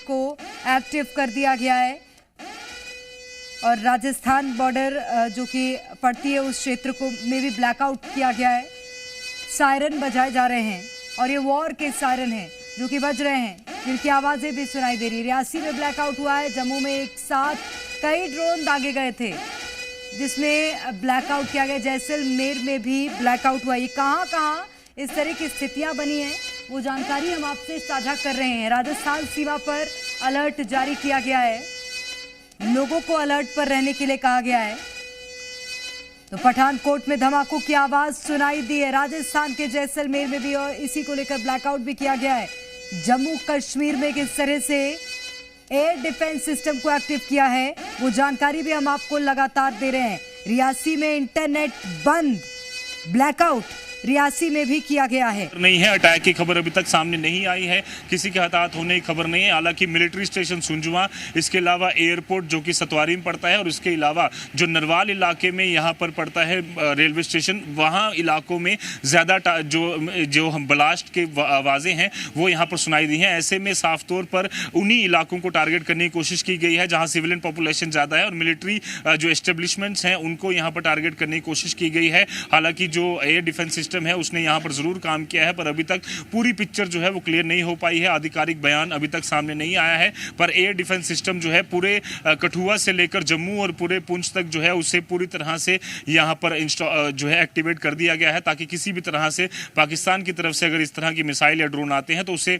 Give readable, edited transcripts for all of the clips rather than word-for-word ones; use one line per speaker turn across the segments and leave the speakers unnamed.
को एक्टिव कर दिया गया है और राजस्थान बॉर्डर जो कि पड़ती है उस क्षेत्र को में भी ब्लैकआउट किया गया है। सायरन बजाए जा रहे हैं और ये वॉर के सायरन हैं जो कि बज रहे हैं, जिनकी आवाजें भी सुनाई दे रही है। रियासी में ब्लैकआउट हुआ है, जम्मू में एक साथ कई ड्रोन दागे गए थे जिसमें ब्लैकआउट किया गया। जैसलमेर में भी ब्लैकआउट हुआ। ये कहाँ इस तरह की स्थितियां बनी हैं वो जानकारी हम आपसे साझा कर रहे हैं। राजस्थान सीमा पर अलर्ट जारी किया गया है, लोगों को अलर्ट पर रहने के लिए कहा गया है। तो पठानकोट में धमाकों की आवाज सुनाई दी है, राजस्थान के जैसलमेर में भी, और इसी को लेकर ब्लैकआउट भी किया गया है। जम्मू कश्मीर में किस तरह से एयर डिफेंस सिस्टम को एक्टिव किया है वो जानकारी भी हम आपको लगातार दे रहे हैं। रियासी में इंटरनेट बंद, ब्लैकआउट रियासी में भी किया गया है।
नहीं है, अटैक की खबर अभी तक सामने नहीं आई है, किसी के हताहत होने की खबर नहीं है। हालांकि मिलिट्री स्टेशन सुंजुआ, इसके अलावा एयरपोर्ट जो कि सतवारी में पड़ता है, और इसके अलावा जो नरवाल इलाके में यहाँ पर पड़ता है रेलवे स्टेशन, वहाँ इलाकों में ज़्यादा जो हम ब्लास्ट के आवाज़ें हैं वो यहाँ पर सुनाई दी हैं। ऐसे में साफ तौर पर उन्हीं इलाकों को टारगेट करने की कोशिश की गई है जहाँ सिविलियन पॉपुलेशन ज़्यादा है और मिलिट्री जो एस्टेब्लिशमेंट्स हैं उनको यहाँ पर टारगेट करने की कोशिश की गई है। हालांकि जो एयर डिफेंस सिस्टम है उसने यहां पर जरूर काम किया है, पर अभी तक पूरी पिक्चर जो है वो क्लियर नहीं हो पाई है। आधिकारिक बयान अभी तक सामने नहीं आया है, पर एयर डिफेंस सिस्टम जो है पूरे कठुआ से लेकर जम्मू और पूरे पुंछ तक जो है उसे पूरी तरह से यहां पर जो है एक्टिवेट कर दिया गया है, ताकि किसी भी तरह से पाकिस्तान की तरफ से अगर इस तरह की मिसाइल या ड्रोन आते हैं तो उसे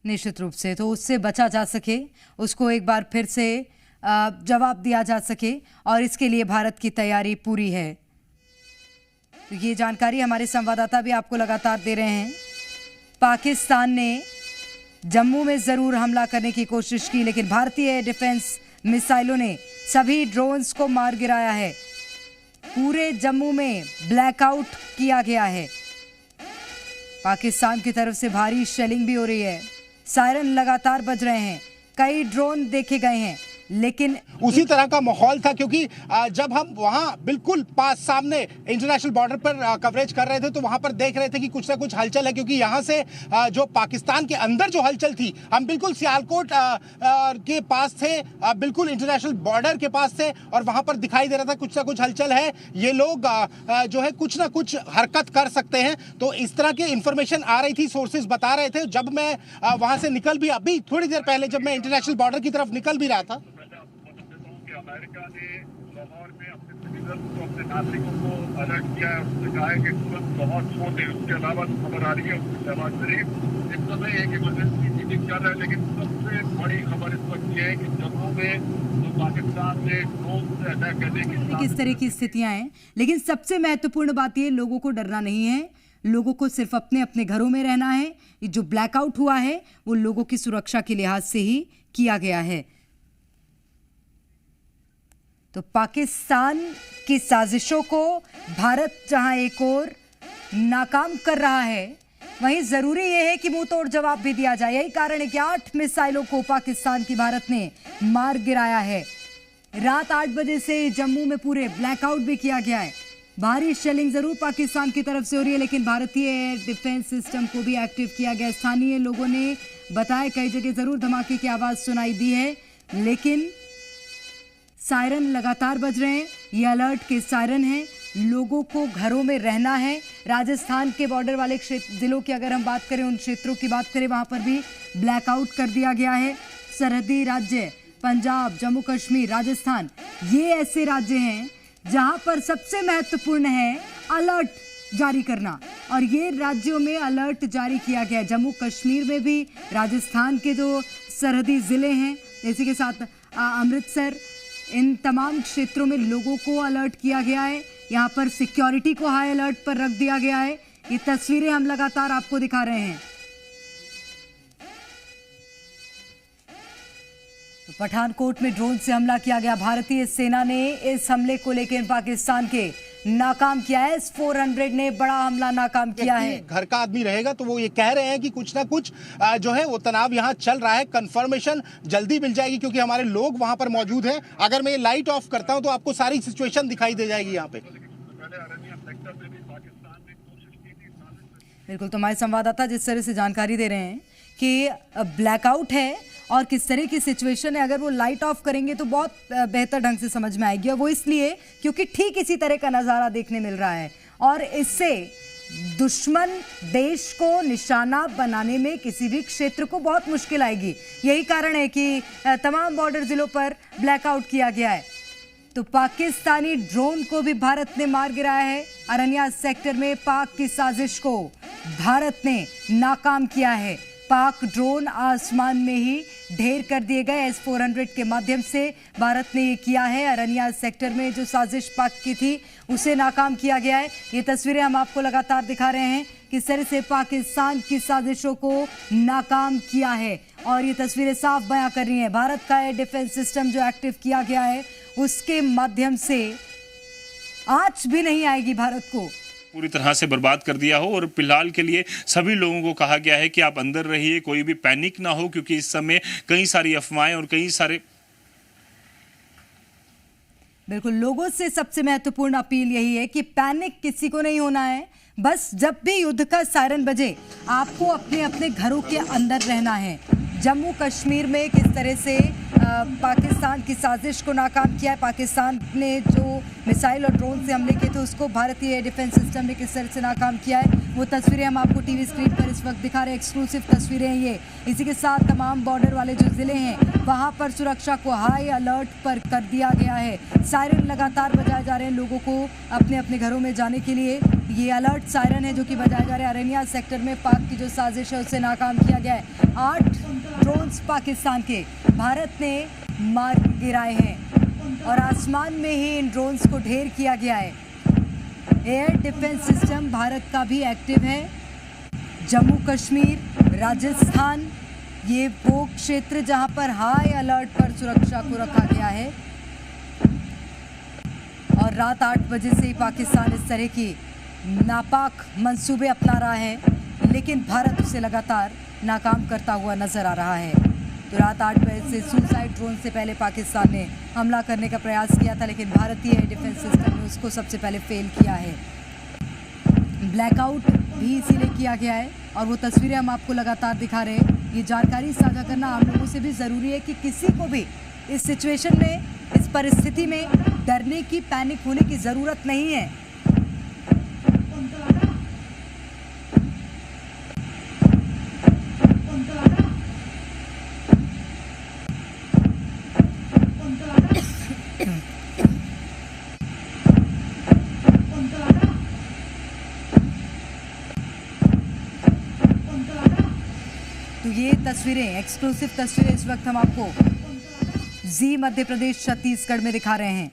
निश्चित रूप से तो उससे बचा जा सके, उसको एक बार फिर से जवाब दिया जा सके, और इसके लिए भारत की तैयारी पूरी है। तो ये जानकारी हमारे संवाददाता भी आपको लगातार दे रहे हैं। पाकिस्तान ने जम्मू में जरूर हमला करने की कोशिश की, लेकिन भारतीय डिफेंस मिसाइलों ने सभी ड्रोन्स को मार गिराया है। पूरे जम्मू में ब्लैकआउट किया गया है। पाकिस्तान की तरफ से भारी शेलिंग भी हो रही है, सायरन लगातार बज रहे हैं, कई ड्रोन देखे गए हैं, लेकिन
उसी तरह का माहौल था क्योंकि जब हम वहां बिल्कुल पास सामने इंटरनेशनल बॉर्डर पर कवरेज कर रहे थे तो वहां पर देख रहे थे कि कुछ ना कुछ हलचल है, क्योंकि यहां से जो पाकिस्तान के अंदर जो हलचल थी, हम बिल्कुल सियालकोट के पास थे, बिल्कुल इंटरनेशनल बॉर्डर के पास थे, और वहां पर दिखाई दे रहा था कुछ ना कुछ हलचल है, ये लोग जो है कुछ ना कुछ हरकत कर सकते हैं। तो इस तरह की इंफॉर्मेशन आ रही थी, सोर्सेज बता रहे थे। जब मैं वहां से निकल भी, अभी थोड़ी देर पहले जब मैं इंटरनेशनल बॉर्डर की तरफ निकल भी रहा था,
अमेरिका ने लाहौर में अपने सिटीजन को, अपने नागरिकों को अलर्ट किया है, उसने कहा है कि तुरंत लाहौर छोड़ दें। उसके अलावा खबर आ रही है शहबाज शरीफ इस समय एक इमरजेंसी मीटिंग चल रहा है, लेकिन सबसे बड़ी खबर इस वक्त ये है कि जम्मू में जो पाकिस्तान ने ड्रोन से अटैक करने की
किस तरह की स्थितियां हैं, लेकिन सबसे महत्वपूर्ण बात ये, लोगों को डरना नहीं है, लोगों को सिर्फ अपने अपने घरों में रहना है। ये जो ब्लैकआउट हुआ है वो लोगों की सुरक्षा के लिहाज से ही किया गया है। तो पाकिस्तान की साजिशों को भारत जहां एक और नाकाम कर रहा है, वहीं जरूरी यह है कि मुंह तोड़ जवाब भी दिया जाए। यही कारण है कि 8 मिसाइलों को पाकिस्तान की भारत ने मार गिराया है। रात 8 बजे से जम्मू में पूरे ब्लैकआउट भी किया गया है। भारी शेलिंग जरूर पाकिस्तान की तरफ से हो रही है, लेकिन भारतीय एयर डिफेंस सिस्टम को भी एक्टिव किया गया। स्थानीय लोगों ने बताया कई जगह जरूर धमाके की आवाज सुनाई दी है, लेकिन सायरन लगातार बज रहे हैं। ये अलर्ट के सायरन हैं, लोगों को घरों में रहना है। राजस्थान के बॉर्डर वाले जिलों की अगर हम बात करें, उन क्षेत्रों की बात करें, वहां पर भी ब्लैकआउट कर दिया गया है। सरहदी राज्य पंजाब, जम्मू कश्मीर, राजस्थान, ये ऐसे राज्य हैं जहां पर सबसे महत्वपूर्ण है अलर्ट जारी करना, और ये राज्यों में अलर्ट जारी किया गया है। जम्मू कश्मीर में भी, राजस्थान के जो सरहदी जिले हैं, इसी के साथ अमृतसर, इन तमाम क्षेत्रों में लोगों को अलर्ट किया गया है। यहाँ पर सिक्योरिटी को हाई अलर्ट पर रख दिया गया है। ये तस्वीरें हम लगातार आपको दिखा रहे हैं। तो पठानकोट में ड्रोन से हमला किया गया। भारतीय सेना ने इस हमले को लेकर पाकिस्तान के नाकाम किया है। S-400 ने बड़ा हमला नाकाम किया है।
घर का आदमी रहेगा तो वो ये कह रहे हैं कि कुछ ना कुछ जो है वो तनाव यहाँ चल रहा है। कंफर्मेशन जल्दी मिल जाएगी क्योंकि हमारे लोग वहां पर मौजूद हैं। अगर मैं ये लाइट ऑफ करता हूं तो आपको सारी सिचुएशन दिखाई दे जाएगी यहाँ पे।
बिल्कुल, तो हमारे संवाददाता जिस तरह से जानकारी दे रहे हैं कि ब्लैकआउट है और किस तरह की सिचुएशन है। अगर वो लाइट ऑफ करेंगे तो बहुत बेहतर ढंग से समझ में आएगी, और वो इसलिए क्योंकि ठीक इसी तरह का नज़ारा देखने मिल रहा है और इससे दुश्मन देश को निशाना बनाने में किसी भी क्षेत्र को बहुत मुश्किल आएगी। यही कारण है कि तमाम बॉर्डर जिलों पर ब्लैकआउट किया गया है। तो पाकिस्तानी ड्रोन को भी भारत ने मार गिराया है। अरनिया सेक्टर में पाक की साजिश को भारत ने नाकाम किया है। पाक ड्रोन आसमान में ही ढेर कर दिए गए। S-400 के माध्यम से भारत ने ये किया है। अरनिया सेक्टर में जो साजिश पाक की थी उसे नाकाम किया गया है। ये तस्वीरें हम आपको लगातार दिखा रहे हैं किस तरह से पाकिस्तान की साजिशों को नाकाम किया है, और ये तस्वीरें साफ बयां कर रही हैं भारत का एयर डिफेंस सिस्टम जो एक्टिव किया गया है उसके माध्यम से आंच भी नहीं आएगी भारत को,
पूरी तरह से बर्बाद कर दिया हो। और फिलहाल के लिए सभी लोगों को कहा गया है कि आप अंदर रहिए, कोई भी पैनिक ना हो, क्योंकि इस समय कई सारी अफवाहें और कई सारे
बिल्कुल लोगों से सबसे महत्वपूर्ण अपील यही है कि पैनिक किसी को नहीं होना है। बस जब भी युद्ध का सायरन बजे आपको अपने अपने घरों के अंदर रहना है। जम्मू कश्मीर में किस तरह से पाकिस्तान की साजिश को नाकाम किया है, पाकिस्तान ने जो मिसाइल और ड्रोन से हमले किए थे उसको भारतीय एयर डिफेंस सिस्टम ने किस तरह से नाकाम किया है, वो तस्वीरें हम आपको टीवी स्क्रीन पर इस वक्त दिखा रहे हैं। एक्सक्लूसिव तस्वीरें हैं ये। इसी के साथ तमाम बॉर्डर वाले जो ज़िले हैं वहाँ पर सुरक्षा को हाई अलर्ट पर कर दिया गया है। सायरन लगातार बजाए जा रहे हैं लोगों को अपने अपने घरों में जाने के लिए। ये अलर्ट सायरन है जो कि बजाए जा रहे हैं। अरनिया सेक्टर में पाक की जो साजिश है उसे नाकाम किया गया है। 8 ड्रोन्स पाकिस्तान के भारत ने मार गिराए हैं और आसमान में ही इन ड्रोन्स को ढेर किया गया है। एयर डिफेंस सिस्टम भारत का भी एक्टिव है। जम्मू कश्मीर, राजस्थान, ये वो क्षेत्र जहां पर हाई अलर्ट पर सुरक्षा को रखा गया है, और रात 8 बजे से ही पाकिस्तान इस तरह की नापाक मंसूबे अपना रहा है, लेकिन भारत उसे लगातार नाकाम करता हुआ नजर आ रहा है। तो रात 8 बजे से सुसाइड ड्रोन से पहले पाकिस्तान ने हमला करने का प्रयास किया था, लेकिन भारतीय एयर डिफेंस सिस्टम ने उसको सबसे पहले फेल किया है। ब्लैकआउट भी इसीलिए किया गया है और वो तस्वीरें हम आपको लगातार दिखा रहे हैं। ये जानकारी साझा करना आप लोगों से भी ज़रूरी है कि किसी को भी इस सिचुएशन में, इस परिस्थिति में डरने की, पैनिक होने की ज़रूरत नहीं है। तो ये तस्वीरें, एक्सक्लूसिव तस्वीरें इस वक्त हम आपको जी मध्य प्रदेश छत्तीसगढ़ में दिखा रहे हैं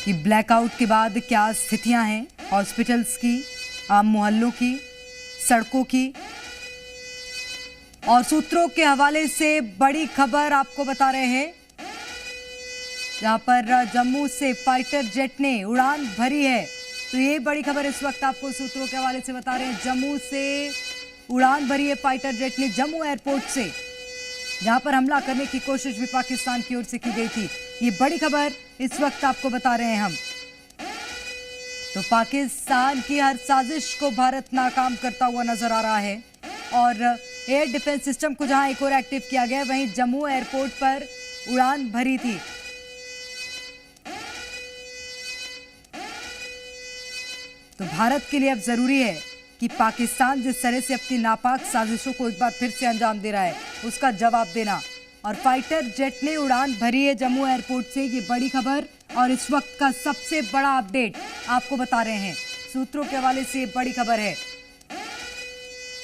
कि ब्लैकआउट के बाद क्या स्थितियां हैं हॉस्पिटल्स की, आम मोहल्लों की, सड़कों की। और सूत्रों के हवाले से बड़ी खबर आपको बता रहे हैं, जहां पर जम्मू से फाइटर जेट ने उड़ान भरी है। तो ये बड़ी खबर इस वक्त आपको सूत्रों के हवाले से बता रहे हैं। जम्मू से उड़ान भरी है फाइटर जेट ने, जम्मू एयरपोर्ट से, जहां पर हमला करने की कोशिश भी पाकिस्तान की ओर से की गई थी। ये बड़ी खबर इस वक्त आपको बता रहे हैं हम। तो पाकिस्तान की हर साजिश को भारत नाकाम करता हुआ नजर आ रहा है, और एयर डिफेंस सिस्टम को जहां एक और एक्टिव किया गया, वहीं जम्मू एयरपोर्ट पर उड़ान भरी थी। तो भारत के लिए अब जरूरी है कि पाकिस्तान जिस तरह से अपनी नापाक साजिशों को एक बार फिर से अंजाम दे रहा है उसका जवाब देना। और फाइटर जेट ने उड़ान भरी है जम्मू एयरपोर्ट से, ये बड़ी खबर और इस वक्त का सबसे बड़ा अपडेट आपको बता रहे हैं। सूत्रों के हवाले से ये बड़ी खबर है।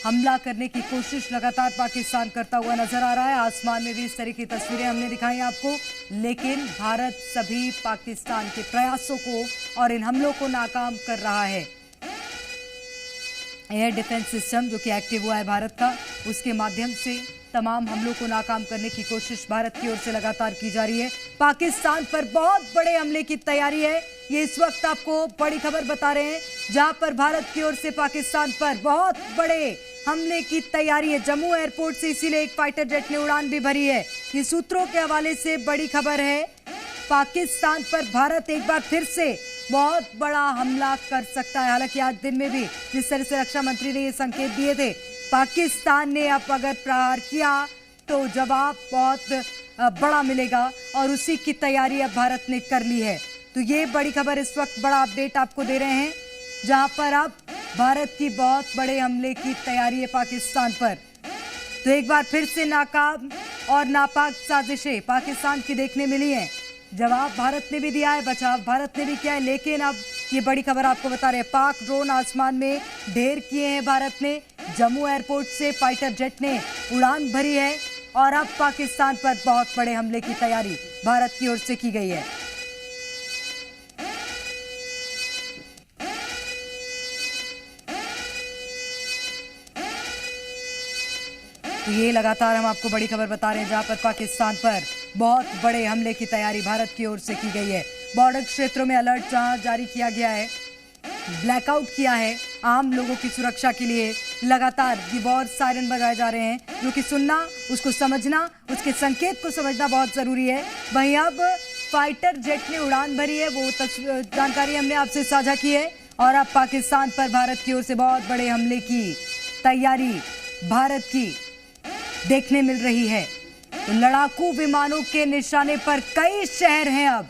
हमला करने की कोशिश लगातार पाकिस्तान करता हुआ नजर आ रहा है। आसमान में भी इस तरह की तस्वीरें हमने दिखाई आपको, लेकिन भारत सभी पाकिस्तान के प्रयासों को और इन हमलों को नाकाम कर रहा है। एयर डिफेंस सिस्टम जो कि एक्टिव हुआ है भारत का, उसके माध्यम से तमाम हमलों को नाकाम करने की कोशिश भारत की ओर से लगातार की जा रही है। पाकिस्तान पर बहुत बड़े हमले की तैयारी है, ये इस वक्त आपको बड़ी खबर बता रहे हैं, जहां पर भारत की ओर से पाकिस्तान पर बहुत बड़े हमले की तैयारी है। जम्मू एयरपोर्ट से इसीलिए एक फाइटर जेट ने उड़ान भी भरी है। ये सूत्रों के हवाले से बड़ी खबर है। पाकिस्तान पर भारत एक बार फिर से बहुत बड़ा हमला कर सकता है। हालांकि आज दिन में भी जिस तरह से रक्षा मंत्री ने ये संकेत दिए थे पाकिस्तान ने अब अगर प्रहार किया तो जवाब बहुत बड़ा मिलेगा और उसी की तैयारी अब भारत ने कर ली है। तो ये बड़ी खबर इस वक्त, बड़ा अपडेट आपको दे रहे हैं, जहां पर अब भारत की बहुत बड़े हमले की तैयारी है पाकिस्तान पर। तो एक बार फिर से नाकाम और नापाक साजिशें पाकिस्तान की देखने मिली हैं। जवाब भारत ने भी दिया है, बचाव भारत ने भी किया है, लेकिन अब ये बड़ी खबर आपको बता रहे हैं, पाक ड्रोन आसमान में ढेर किए हैं भारत ने। जम्मू एयरपोर्ट से फाइटर जेट ने उड़ान भरी है और अब पाकिस्तान पर बहुत बड़े हमले की तैयारी भारत की ओर से की गई है। तो ये लगातार हम आपको बड़ी खबर बता रहे हैं, जहां पर पाकिस्तान पर बहुत बड़े हमले की तैयारी भारत की ओर से की गई है। बॉर्डर क्षेत्रों में अलर्ट जहां जारी किया गया है, ब्लैकआउट किया है आम लोगों की सुरक्षा के लिए। लगातार ये वॉर सायरन बजाए जा रहे हैं, जो कि सुनना, उसको समझना, उसके संकेत को समझना बहुत जरूरी है। वहीं अब फाइटर जेट ने उड़ान भरी है, वो जानकारी हमने आपसे साझा की है और अब पाकिस्तान पर भारत की ओर से बहुत बड़े हमले की तैयारी भारत की देखने मिल रही है। तो लड़ाकू विमानों के निशाने पर कई शहर हैं अब,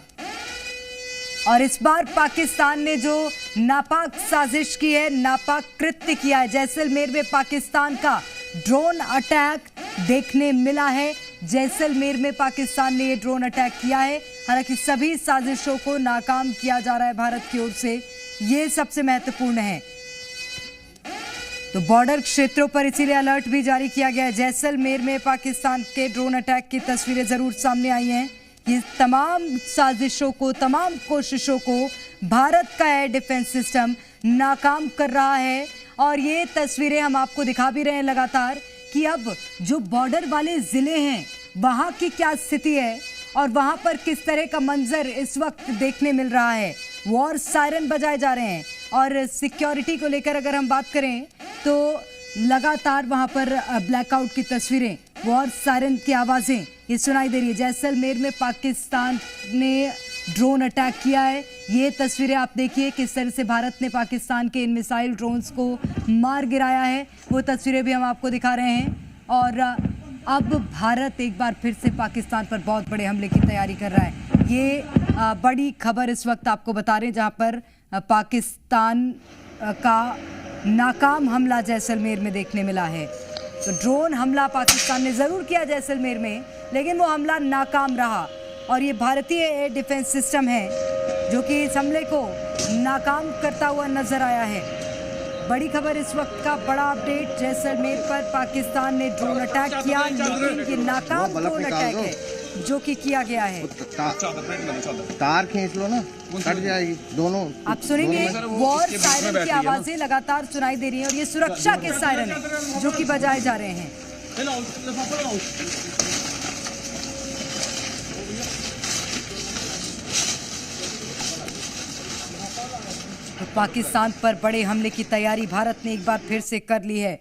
और इस बार पाकिस्तान ने जो नापाक साजिश की है, नापाक कृत्य किया है, जैसलमेर में पाकिस्तान का ड्रोन अटैक देखने मिला है। जैसलमेर में पाकिस्तान ने ये ड्रोन अटैक किया है। हालांकि सभी साजिशों को नाकाम किया जा रहा है भारत की ओर से, ये सबसे महत्वपूर्ण है। तो बॉर्डर क्षेत्रों पर इसीलिए अलर्ट भी जारी किया गया है। जैसलमेर में पाकिस्तान के ड्रोन अटैक की तस्वीरें जरूर सामने आई हैं। ये तमाम साजिशों को, तमाम कोशिशों को भारत का एयर डिफेंस सिस्टम नाकाम कर रहा है। और ये तस्वीरें हम आपको दिखा भी रहे हैं लगातार कि अब जो बॉर्डर वाले जिले हैं वहाँ की क्या स्थिति है और वहाँ पर किस तरह का मंजर इस वक्त देखने मिल रहा है। वॉर सायरन बजाए जा रहे हैं और सिक्योरिटी को लेकर अगर हम बात करें तो लगातार वहाँ पर ब्लैकआउट की तस्वीरें, वॉर सायरन की आवाज़ें ये सुनाई दे रही है। जैसलमेर में पाकिस्तान ने ड्रोन अटैक किया है। ये तस्वीरें आप देखिए किस तरह से भारत ने पाकिस्तान के इन मिसाइल ड्रोन्स को मार गिराया है, वो तस्वीरें भी हम आपको दिखा रहे हैं। और अब भारत एक बार फिर से पाकिस्तान पर बहुत बड़े हमले की तैयारी कर रहा है। ये बड़ी खबर इस वक्त आपको बता रहे हैं, जहाँ पर पाकिस्तान का नाकाम हमला जैसलमेर में देखने मिला है। तो ड्रोन हमला पाकिस्तान ने ज़रूर किया जैसलमेर में, लेकिन वो हमला नाकाम रहा और ये भारतीय एयर डिफेंस सिस्टम है जो कि इस हमले को नाकाम करता हुआ नजर आया है। बड़ी खबर इस वक्त का बड़ा अपडेट, जैसलमेर पर पाकिस्तान ने ड्रोन अटैक किया, लेकिन ये नाकाम ड्रोन अटैक है जो कि किया गया है।
तार खींच लो ना, कट जाएगी दोनों।
आप सुनेंगे वॉर सायरन की आवाजें लगातार सुनाई दे रही हैं और ये सुरक्षा के सायरन है जो कि बजाए जा रहे हैं। तो पाकिस्तान पर बड़े हमले की तैयारी भारत ने एक बार फिर से कर ली है।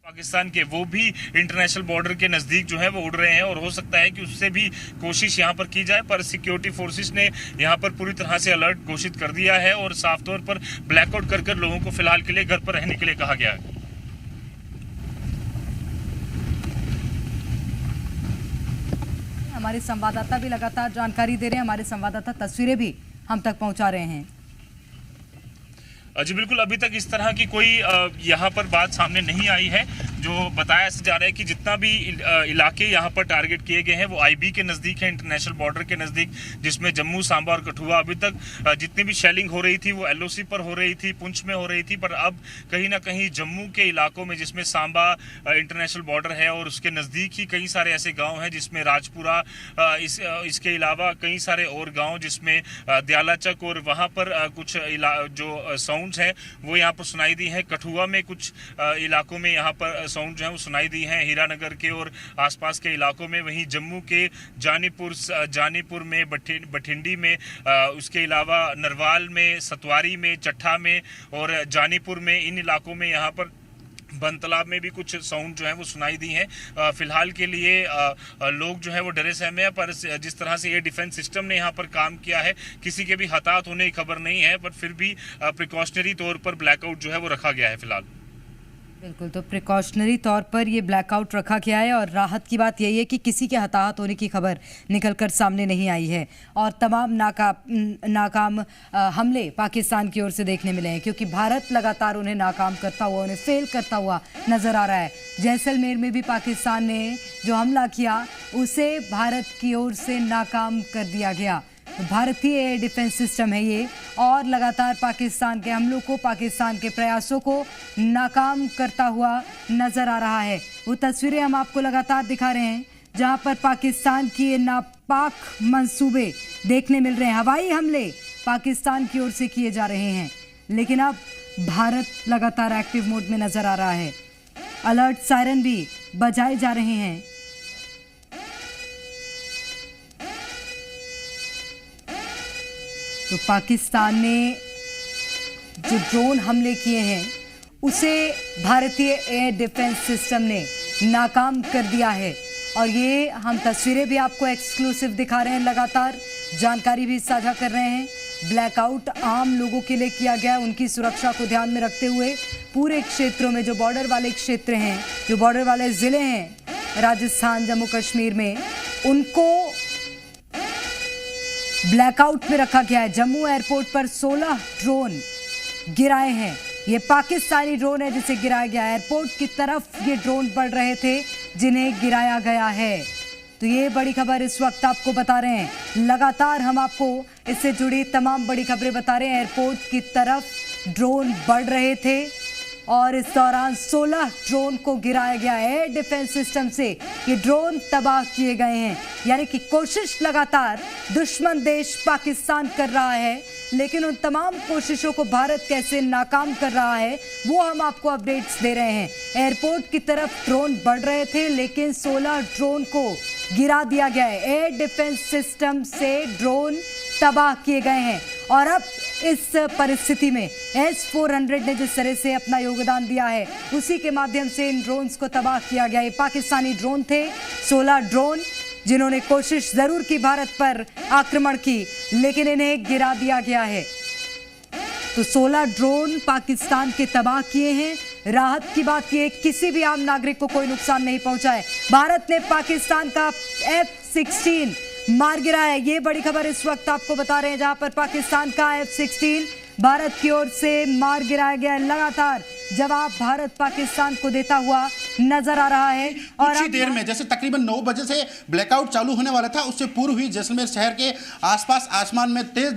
पाकिस्तान के वो भी इंटरनेशनल बॉर्डर के नजदीक जो है वो उड़ रहे हैं और हो सकता है कि उससे भी कोशिश यहाँ पर की जाए, पर सिक्योरिटी फोर्सेस ने यहाँ पर पूरी तरह से अलर्ट घोषित कर दिया है और साफ तौर पर ब्लैकआउट कर लोगों को फिलहाल के लिए घर पर रहने के लिए कहा गया है।
हमारे संवाददाता भी लगातार जानकारी दे रहे हैं, हमारे संवाददाता तस्वीरें भी हम तक पहुंचा रहे हैं।
जी बिल्कुल, अभी तक इस तरह की कोई यहाँ पर बात सामने नहीं आई है। जो बताया जा रहा है कि जितना भी इलाके यहाँ पर टारगेट किए गए हैं वो आईबी के नज़दीक है, इंटरनेशनल बॉर्डर के नज़दीक, जिसमें जम्मू, सांबा और कठुआ। अभी तक जितनी भी शेलिंग हो रही थी वो एलओसी पर हो रही थी, पुंछ में हो रही थी, पर अब कहीं ना कहीं जम्मू के इलाकों में, जिसमें सांबा इंटरनेशनल बॉर्डर है और उसके नज़दीक ही कई सारे ऐसे गाँव हैं जिसमें राजपुरा, इसके अलावा कई सारे और गाँव जिसमें दयालाचक और वहाँ पर कुछ जो साउंड्स हैं वो यहाँ पर सुनाई दी है। कठुआ में कुछ इलाकों में यहाँ पर साउंड जो है वो सुनाई दी है, हीरानगर के और आसपास के इलाकों में। वहीं जम्मू के जानीपुर में, बठिंडी में, उसके अलावा नरवाल में, सतवारी में, चट्ठा में और जानीपुर में, इन इलाकों में यहाँ पर बनतलाब में भी कुछ साउंड जो है वो सुनाई दी है। फिलहाल के लिए लोग जो है वो डरे सहमे हैं, पर जिस तरह से ये डिफेंस सिस्टम ने यहाँ पर काम किया है, किसी के भी हताहत होने की खबर नहीं है, पर फिर भी प्रिकॉशनरी तौर पर ब्लैकआउट जो है वो रखा गया है फिलहाल।
बिल्कुल, तो प्रिकॉशनरी तौर पर ये ब्लैकआउट रखा गया है और राहत की बात यही है कि किसी के हताहत होने की खबर निकलकर सामने नहीं आई है और तमाम नाकाम हमले पाकिस्तान की ओर से देखने मिले हैं, क्योंकि भारत लगातार उन्हें नाकाम करता हुआ, उन्हें फेल करता हुआ नज़र आ रहा है। जैसलमेर में भी पाकिस्तान ने जो हमला किया उसे भारत की ओर से नाकाम कर दिया गया। भारतीय एयर डिफेंस सिस्टम है ये, और लगातार पाकिस्तान के हमलों को, पाकिस्तान के प्रयासों को नाकाम करता हुआ नज़र आ रहा है। वो तस्वीरें हम आपको लगातार दिखा रहे हैं जहां पर पाकिस्तान की ये नापाक मंसूबे देखने मिल रहे हैं। हवाई हमले पाकिस्तान की ओर से किए जा रहे हैं, लेकिन अब भारत लगातार एक्टिव मोड में नज़र आ रहा है। अलर्ट सायरन भी बजाए जा रहे हैं। तो पाकिस्तान ने जो ड्रोन हमले किए हैं उसे भारतीय एयर डिफेंस सिस्टम ने नाकाम कर दिया है, और ये हम तस्वीरें भी आपको एक्सक्लूसिव दिखा रहे हैं, लगातार जानकारी भी साझा कर रहे हैं। ब्लैकआउट आम लोगों के लिए किया गया, उनकी सुरक्षा को ध्यान में रखते हुए पूरे क्षेत्रों में, जो बॉर्डर वाले क्षेत्र हैं, जो बॉर्डर वाले ज़िले हैं राजस्थान जम्मू कश्मीर में, उनको ब्लैकआउट में रखा गया है। जम्मू एयरपोर्ट पर 16 ड्रोन गिराए हैं। ये पाकिस्तानी ड्रोन है जिसे गिराया गया। एयरपोर्ट की तरफ ये ड्रोन बढ़ रहे थे जिन्हें गिराया गया है। तो ये बड़ी खबर इस वक्त आपको बता रहे हैं। लगातार हम आपको इससे जुड़ी तमाम बड़ी खबरें बता रहे हैं। एयरपोर्ट की तरफ ड्रोन बढ़ रहे थे और इस दौरान 16 ड्रोन को गिराया गया। एयर डिफेंस सिस्टम से ये ड्रोन तबाह किए गए हैं। यानी कि कोशिश लगातार दुश्मन देश पाकिस्तान कर रहा है, लेकिन उन तमाम कोशिशों को भारत कैसे नाकाम कर रहा है वो हम आपको अपडेट्स दे रहे हैं। एयरपोर्ट की तरफ ड्रोन बढ़ रहे थे, लेकिन 16 ड्रोन को गिरा दिया गया है। एयर डिफेंस सिस्टम से ड्रोन तबाह किए गए हैं। और अब इस परिस्थिति में S-400 ने जिस तरह से अपना योगदान दिया है, उसी के माध्यम से इन ड्रोन्स को तबाह किया गया। ये पाकिस्तानी ड्रोन थे, 16 ड्रोन, जिन्होंने कोशिश जरूर की भारत पर आक्रमण की, लेकिन इन्हें गिरा दिया गया है। तो 16 ड्रोन पाकिस्तान के तबाह किए हैं। राहत की बात यह, किसी भी आम नागरिक को कोई नुकसान नहीं पहुंचा है। भारत ने पाकिस्तान का F-16 मार गिराया है। ये बड़ी खबर इस वक्त आपको बता रहे हैं, जहां पर पाकिस्तान का F-16 भारत की ओर से मार गिराया गया है। लगातार जवाब भारत पाकिस्तान को देता हुआ नजर आ रहा है। और
कुछ ही देर में, जैसे तकरीबन 9 बजे से ब्लैकआउट चालू होने वाला था, उससे पूर्व ही जैसलमेर शहर के आसपास आसमान में तेज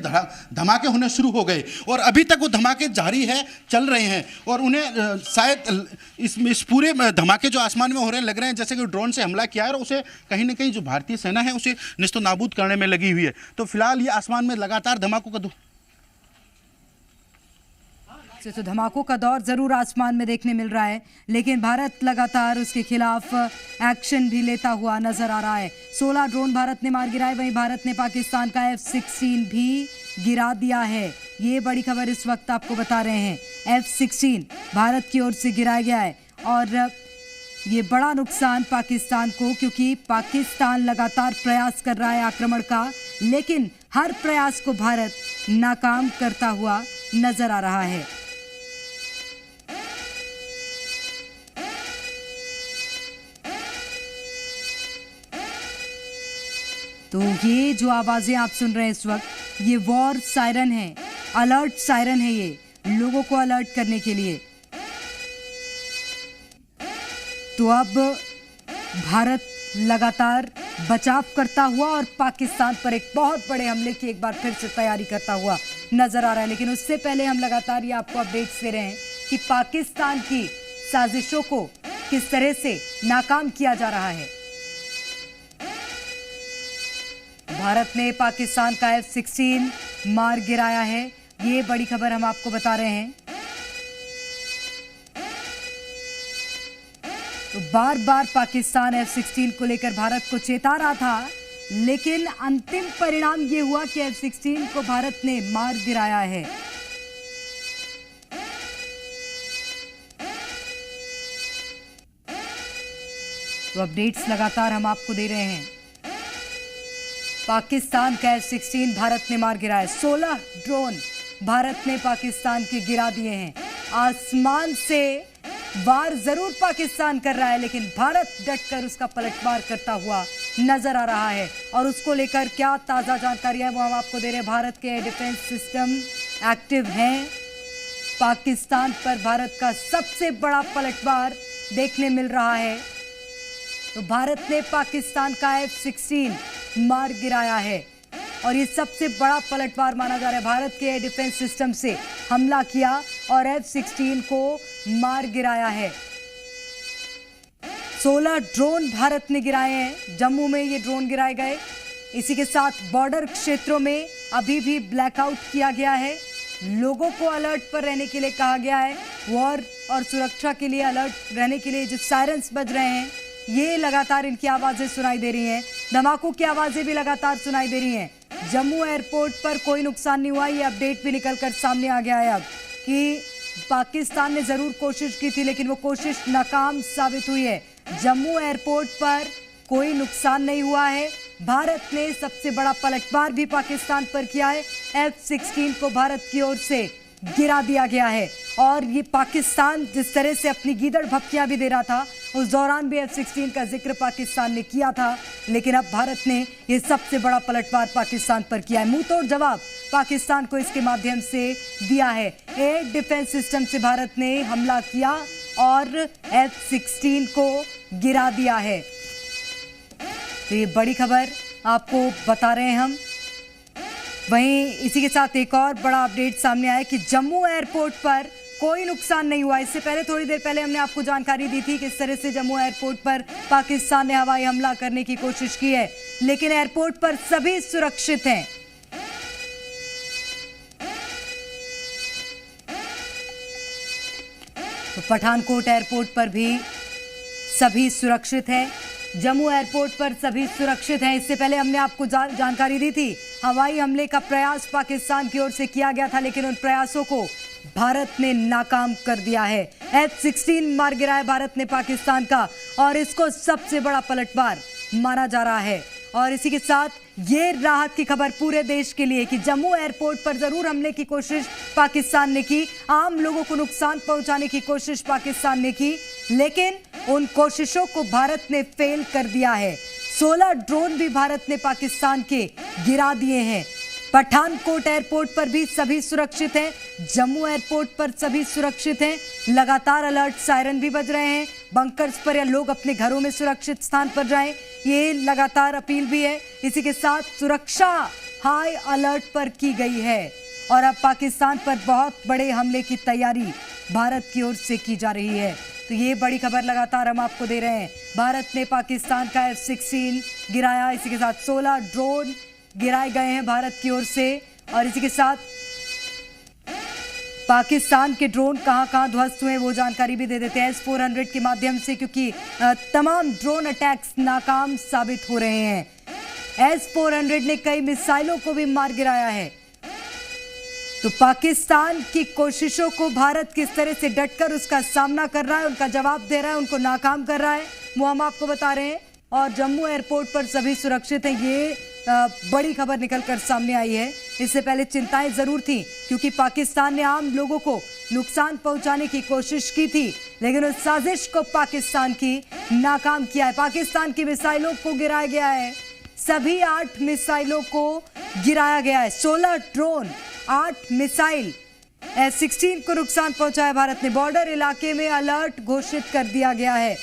धमाके होने शुरू हो गए और अभी तक वो धमाके जारी है, चल रहे हैं। और उन्हें शायद इस पूरे धमाके जो आसमान में हो रहे हैं, लग रहे हैं जैसे कि ड्रोन से हमला किया है और उसे कहीं ना कहीं जो भारतीय सेना है उसे निस्तो नाबूद करने में लगी हुई है। तो फिलहाल ये आसमान में लगातार धमाकों का
तो धमाकों का दौर जरूर आसमान में देखने मिल रहा है, लेकिन भारत लगातार उसके खिलाफ एक्शन भी लेता हुआ नजर आ रहा है। 16 ड्रोन भारत ने मार गिराए, वहीं भारत ने पाकिस्तान का F-16 भी गिरा दिया है। ये बड़ी खबर इस वक्त आपको बता रहे हैं। F-16 भारत की ओर से गिराया गया है और ये बड़ा नुकसान पाकिस्तान को, क्योंकि पाकिस्तान लगातार प्रयास कर रहा है आक्रमण का, लेकिन हर प्रयास को भारत नाकाम करता हुआ नजर आ रहा है। तो ये जो आवाजें आप सुन रहे हैं इस वक्त, ये वॉर सायरन है, अलर्ट सायरन है, ये लोगों को अलर्ट करने के लिए। तो अब भारत लगातार बचाव करता हुआ और पाकिस्तान पर एक बहुत बड़े हमले की एक बार फिर से तैयारी करता हुआ नजर आ रहा है। लेकिन उससे पहले हम लगातार ये आपको अपडेट्स दे रहे हैं कि पाकिस्तान की साजिशों को किस तरह से नाकाम किया जा रहा है। भारत ने पाकिस्तान का F-16 मार गिराया है। ये बड़ी खबर हम आपको बता रहे हैं। तो बार बार पाकिस्तान F-16 को लेकर भारत को चेता रहा था, लेकिन अंतिम परिणाम ये हुआ कि F-16 को भारत ने मार गिराया है। तो अपडेट्स लगातार हम आपको दे रहे हैं। पाकिस्तान का F-16 भारत ने मार गिराया। 16 ड्रोन भारत ने पाकिस्तान के गिरा दिए हैं। आसमान से वार जरूर पाकिस्तान कर रहा है, लेकिन भारत डटकर उसका पलटवार करता हुआ नजर आ रहा है। और उसको लेकर क्या ताजा जानकारी है वो हम आपको दे रहे हैं। भारत के डिफेंस सिस्टम एक्टिव हैं। पाकिस्तान पर भारत का सबसे बड़ा पलटवार देखने मिल रहा है। तो भारत ने पाकिस्तान का F-16 मार गिराया है और ये सबसे बड़ा पलटवार माना जा रहा है। भारत के डिफेंस सिस्टम से हमला किया और F-16 को मार गिराया है। 16 ड्रोन भारत ने गिराए हैं। जम्मू में ये ड्रोन गिराए गए। इसी के साथ बॉर्डर क्षेत्रों में अभी भी ब्लैकआउट किया गया है। लोगों को अलर्ट पर रहने के लिए कहा गया है। वॉर और सुरक्षा के लिए अलर्ट रहने के लिए जो सायरन्स बज रहे हैं, ये लगातार इनकी आवाजें सुनाई दे रही हैं। धमाकों की आवाजें भी लगातार सुनाई दे रही हैं। जम्मू एयरपोर्ट पर कोई नुकसान नहीं हुआ, ये अपडेट भी निकलकर सामने आ गया है अब कि पाकिस्तान ने जरूर कोशिश की थी, लेकिन वो कोशिश नाकाम साबित हुई है। जम्मू एयरपोर्ट पर कोई नुकसान नहीं हुआ है। भारत ने सबसे बड़ा पलटवार भी पाकिस्तान पर किया है। F-16 को भारत की ओर से गिरा दिया गया है। और ये पाकिस्तान जिस तरह से अपनी गीदड़ भपकियां भी दे रहा था, उस दौरान भी F-16 का जिक्र पाकिस्तान ने किया था, लेकिन अब भारत ने ये सबसे बड़ा पलटवार पाकिस्तान पर किया है। मुंह तोड़ जवाब पाकिस्तान को इसके माध्यम से दिया है। एयर डिफेंस सिस्टम से भारत ने हमला किया और F-16 को गिरा दिया है। तो ये बड़ी खबर आपको बता रहे हैं हम। वहीं इसी के साथ एक और बड़ा अपडेट सामने आया कि जम्मू एयरपोर्ट पर कोई नुकसान नहीं हुआ। इससे पहले थोड़ी देर पहले हमने आपको जानकारी दी थी कि इस तरह से जम्मू एयरपोर्ट पर पाकिस्तान ने हवाई हमला करने की कोशिश की है, लेकिन एयरपोर्ट पर सभी सुरक्षित हैं। तो पठानकोट एयरपोर्ट पर भी सभी सुरक्षित हैं। जम्मू एयरपोर्ट पर सभी सुरक्षित हैं। इससे पहले हमने आपको जानकारी दी थी, हवाई हमले का प्रयास पाकिस्तान की ओर से किया गया था, लेकिन उन प्रयासों को भारत ने नाकाम कर दिया है। F-16 मार गिराया भारत ने पाकिस्तान का और इसको सबसे बड़ा पलटवार माना जा रहा है। और इसी के साथ ये राहत की खबर पूरे देश के लिए कि जम्मू एयरपोर्ट पर जरूर हमले की कोशिश पाकिस्तान ने की, आम लोगों को नुकसान पहुंचाने की कोशिश पाकिस्तान ने की, लेकिन उन कोशिशों को भारत ने फेल कर दिया है। 16 ड्रोन भी भारत ने पाकिस्तान के गिरा दिए हैं। पठानकोट एयरपोर्ट पर भी सभी सुरक्षित हैं। जम्मू एयरपोर्ट पर सभी सुरक्षित हैं। लगातार अलर्ट सायरन भी बज रहे हैं। बंकर्स पर या लोग अपने घरों में सुरक्षित स्थान पर जाएं, ये लगातार अपील भी है। इसी के साथ सुरक्षा हाई अलर्ट पर की गई है और अब पाकिस्तान पर बहुत बड़े हमले की तैयारी भारत की ओर से की जा रही है। तो ये बड़ी खबर लगातार हम आपको दे रहे हैं। भारत ने पाकिस्तान का F-16 गिराया। इसी के साथ 16 ड्रोन गिराए गए हैं भारत की ओर से। और इसी के साथ पाकिस्तान के ड्रोन कहां ध्वस्त हुए वो जानकारी भी दे देते हैं S-400 के माध्यम से, क्योंकि तमाम ड्रोन अटैक्स नाकाम साबित हो रहे हैं। S-400 ने कई मिसाइलों को भी मार गिराया है। तो पाकिस्तान की कोशिशों को भारत किस तरह से डटकर उसका सामना कर रहा है, उनका जवाब दे रहा है, उनको नाकाम कर रहा है, वो हम आपको बता रहे हैं। और जम्मू एयरपोर्ट पर सभी सुरक्षित हैं, ये बड़ी खबर निकलकर सामने आई है। इससे पहले चिंताएं जरूर थी, क्योंकि पाकिस्तान ने आम लोगों को नुकसान पहुंचाने की कोशिश की थी, लेकिन उस साजिश को पाकिस्तान की नाकाम किया है। पाकिस्तान की मिसाइलों को गिराया गया है। सभी 8 मिसाइलों को गिराया गया है। 16 ड्रोन, 8 मिसाइल, F-16 को नुकसान पहुंचाया भारत ने। बॉर्डर इलाके में अलर्ट घोषित कर दिया गया है।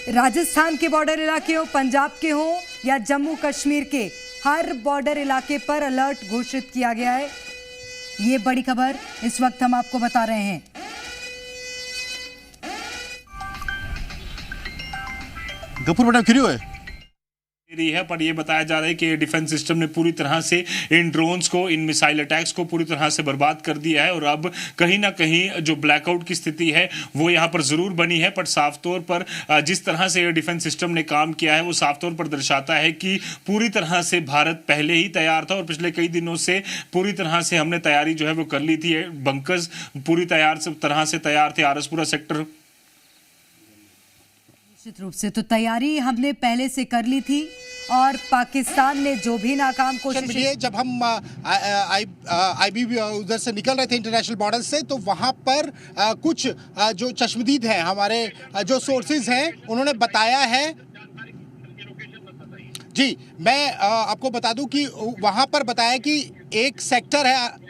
राजस्थान के बॉर्डर इलाके हो, पंजाब के हो या जम्मू कश्मीर के, हर बॉर्डर इलाके पर अलर्ट घोषित किया गया है। ये बड़ी खबर इस वक्त हम आपको बता रहे हैं।
गफूर बेटा क्यों है
रही है, पर यह बताया जा रहा है कि डिफेंस सिस्टम ने पूरी तरह से इन ड्रोन्स को, इन मिसाइल अटैक्स को पूरी तरह से बर्बाद कर दिया है। और अब कहीं ना कहीं जो ब्लैकआउट की स्थिति है वो यहाँ पर जरूर बनी है, पर साफ तौर पर जिस तरह से एयर डिफेंस सिस्टम ने काम किया है वो साफ तौर पर दर्शाता है कि पूरी तरह से भारत पहले ही तैयार था और पिछले कई दिनों से पूरी तरह से हमने तैयारी जो है वो कर ली थी। बंकर्स पूरी तरह से तैयार थे। आरसपुरा सेक्टर
निश्चित रूप से तो तैयारी हमने पहले से कर ली थी और पाकिस्तान ने जो भी नाकाम कोशिश,
जब हम आईबी उधर से निकल रहे थे इंटरनेशनल बॉर्डर से, तो वहां पर कुछ जो चश्मदीद हैं, हमारे जो सोर्सेज हैं, उन्होंने बताया है। जी, मैं आपको बता दूं कि वहां पर बताया कि एक सेक्टर है।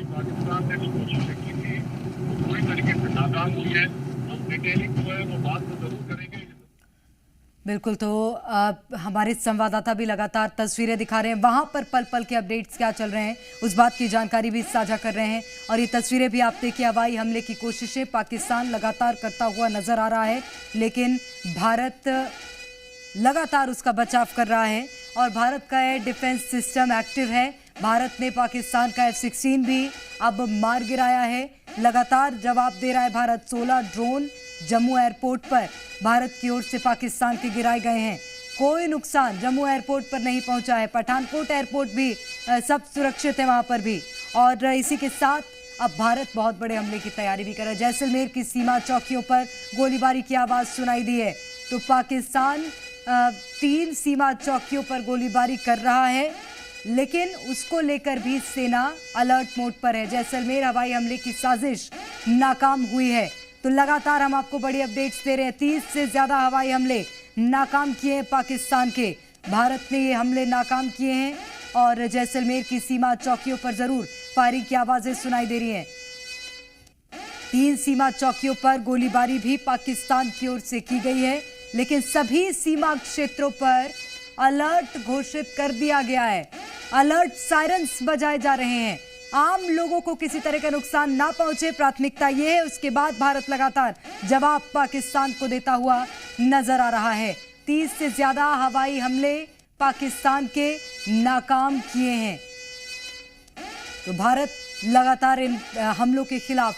पाकिस्तान ने जो कोशिश की थी वो पूरी तरीके से नाकाम हुई है। हम डिटेलिंग जो है वो बात तो जरूर करेंगे।
बिल्कुल, तो हमारे संवाददाता भी लगातार तस्वीरें दिखा रहे हैं, वहां पर पल पल के अपडेट्स क्या चल रहे हैं उस बात की जानकारी भी साझा कर रहे हैं। और ये तस्वीरें भी आप देखिए, हवाई हमले की कोशिशें पाकिस्तान लगातार करता हुआ नजर आ रहा है, लेकिन भारत लगातार उसका बचाव कर रहा है और भारत का एयर डिफेंस सिस्टम एक्टिव है। भारत ने पाकिस्तान का F-16 भी अब मार गिराया है, लगातार जवाब दे रहा है भारत। 16 ड्रोन जम्मू एयरपोर्ट पर भारत की ओर से पाकिस्तान के गिराए गए हैं। कोई नुकसान जम्मू एयरपोर्ट पर नहीं पहुंचा है। पठानकोट एयरपोर्ट भी सब सुरक्षित है वहां पर भी। और इसी के साथ अब भारत बहुत बड़े हमले की तैयारी भी कर रहा है। जैसलमेर की सीमा चौकियों पर गोलीबारी की आवाज़ सुनाई दी है, तो पाकिस्तान 3 सीमा चौकियों पर गोलीबारी कर रहा है, लेकिन उसको लेकर भी सेना अलर्ट मोड पर है। जैसलमेर हवाई हमले की साजिश नाकाम हुई है, तो लगातार हम आपको बड़ी अपडेट्स दे रहे हैं। 30 से ज़्यादा हवाई हमले नाकाम किए हैं पाकिस्तान के। भारत ने ये हमले नाकाम किए हैं और जैसलमेर की सीमा चौकियों पर ज़रूर फायरिंग की आवाज़ें सुनाई दे रही हैं। 3 सीमा चौकियों पर गोलीबारी भी पाकिस्तान की ओर से की गई है, लेकिन सभी सीमा क्षेत्रों पर अलर्ट घोषित कर दिया गया है। अलर्ट सायरन्स बजाए जा रहे हैं, आम लोगों को किसी तरह का नुकसान ना पहुंचे, प्राथमिकता ये है। उसके बाद भारत लगातार जवाब पाकिस्तान को देता हुआ नजर आ रहा है। 30 से ज्यादा हवाई हमले पाकिस्तान के नाकाम किए हैं, तो भारत लगातार इन हमलों के खिलाफ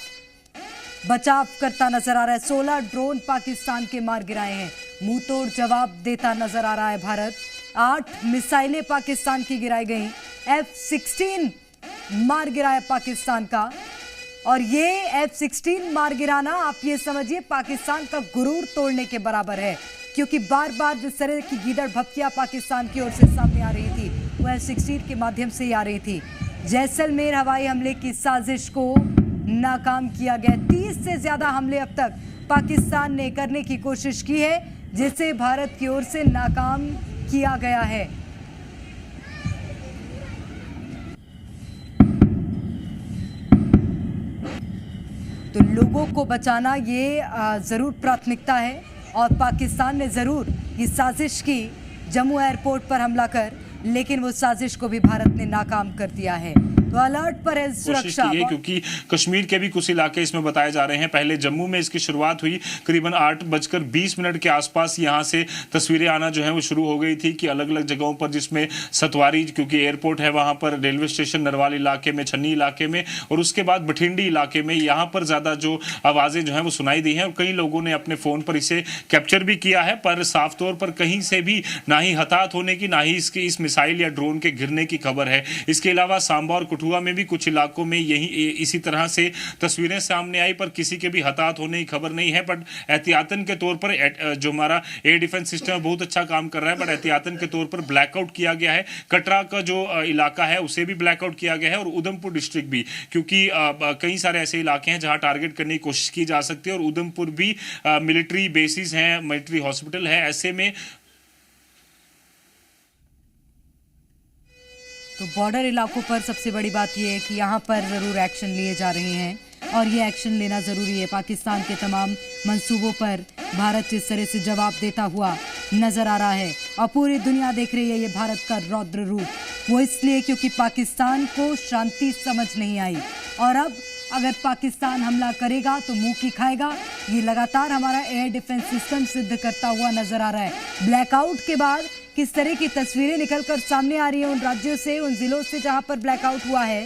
बचाव करता नजर आ रहा है। 16 ड्रोन पाकिस्तान के मार गिराए हैं, मुंह तोड़ जवाब देता नजर आ रहा है भारत। 8 मिसाइलें पाकिस्तान की गिराई गई। F-16 मार गिराया पाकिस्तान का, और ये F-16 मार गिराना आप ये समझिए पाकिस्तान का गुरूर तोड़ने के बराबर है, क्योंकि बार बार जिस तरह की गीदड़ भपकियां पाकिस्तान की ओर से सामने आ रही थी, वो F-16 के माध्यम से ही आ रही थी। जैसलमेर हवाई हमले की साजिश को नाकाम किया गया। 30 से ज्यादा हमले अब तक पाकिस्तान ने करने की कोशिश की है, जिसे भारत की ओर से नाकाम किया गया है। तो लोगों को बचाना ये जरूर प्राथमिकता है, और पाकिस्तान ने जरूर ये साजिश की जम्मू एयरपोर्ट पर हमला कर, लेकिन वो साजिश को भी भारत ने नाकाम कर दिया है। तो अलर्ट पर है सुरक्षा,
क्योंकि कश्मीर के भी कुछ इलाके इसमें बताए जा रहे हैं। पहले जम्मू में इसकी शुरुआत हुई करीबन 8:20 के आसपास। यहाँ से तस्वीरें आना जो है वो शुरू हो गई थी कि अलग अलग जगहों पर, जिसमें सतवारी क्योंकि एयरपोर्ट है वहाँ पर, रेलवे स्टेशन नरवाल इलाके में, छन्नी इलाके में, और उसके बाद बठिंडी इलाके में, यहाँ पर ज़्यादा जो आवाज़ें जो हैं वो सुनाई दी हैं। और कई लोगों ने अपने फ़ोन पर इसे कैप्चर भी किया है, पर साफ तौर पर कहीं से भी ना ही हताहत होने की, ना ही इसके इस मिसाइल या ड्रोन के गिरने की खबर है। इसके अलावा सांबा और कठुआ में भी कुछ इलाकों में यही इसी तरह से तस्वीरें सामने आई, पर किसी के भी हताहत होने की खबर नहीं है। बट एहतियातन के तौर पर जो हमारा एयर डिफेंस सिस्टम है बहुत अच्छा काम कर रहा है, बट एहतियातन के तौर पर ब्लैकआउट किया गया है। कटरा का जो इलाका है उसे भी ब्लैकआउट किया गया है, और उधमपुर डिस्ट्रिक्ट भी, क्योंकि कई सारे ऐसे इलाके हैं जहां टारगेट करने की कोशिश की जा सकती है। और उधमपुर भी मिलिट्री बेसिस हैं, मिलिट्री हॉस्पिटल है, ऐसे में
तो बॉर्डर इलाकों पर सबसे बड़ी बात यह है कि यहाँ पर ज़रूर एक्शन लिए जा रहे हैं, और ये एक्शन लेना ज़रूरी है। पाकिस्तान के तमाम मंसूबों पर भारत इस तरह से जवाब देता हुआ नज़र आ रहा है, और पूरी दुनिया देख रही है ये भारत का रौद्र रूप। वो इसलिए क्योंकि पाकिस्तान को शांति समझ नहीं आई, और अब अगर पाकिस्तान हमला करेगा तो मुंह की खाएगा। ये लगातार हमारा एयर डिफेंस सिस्टम सिद्ध करता हुआ नज़र आ रहा है। ब्लैकआउट के बाद किस तरह की तस्वीरें निकलकर सामने आ रही हैं उन राज्यों से, उन जिलों से जहां पर ब्लैकआउट हुआ है।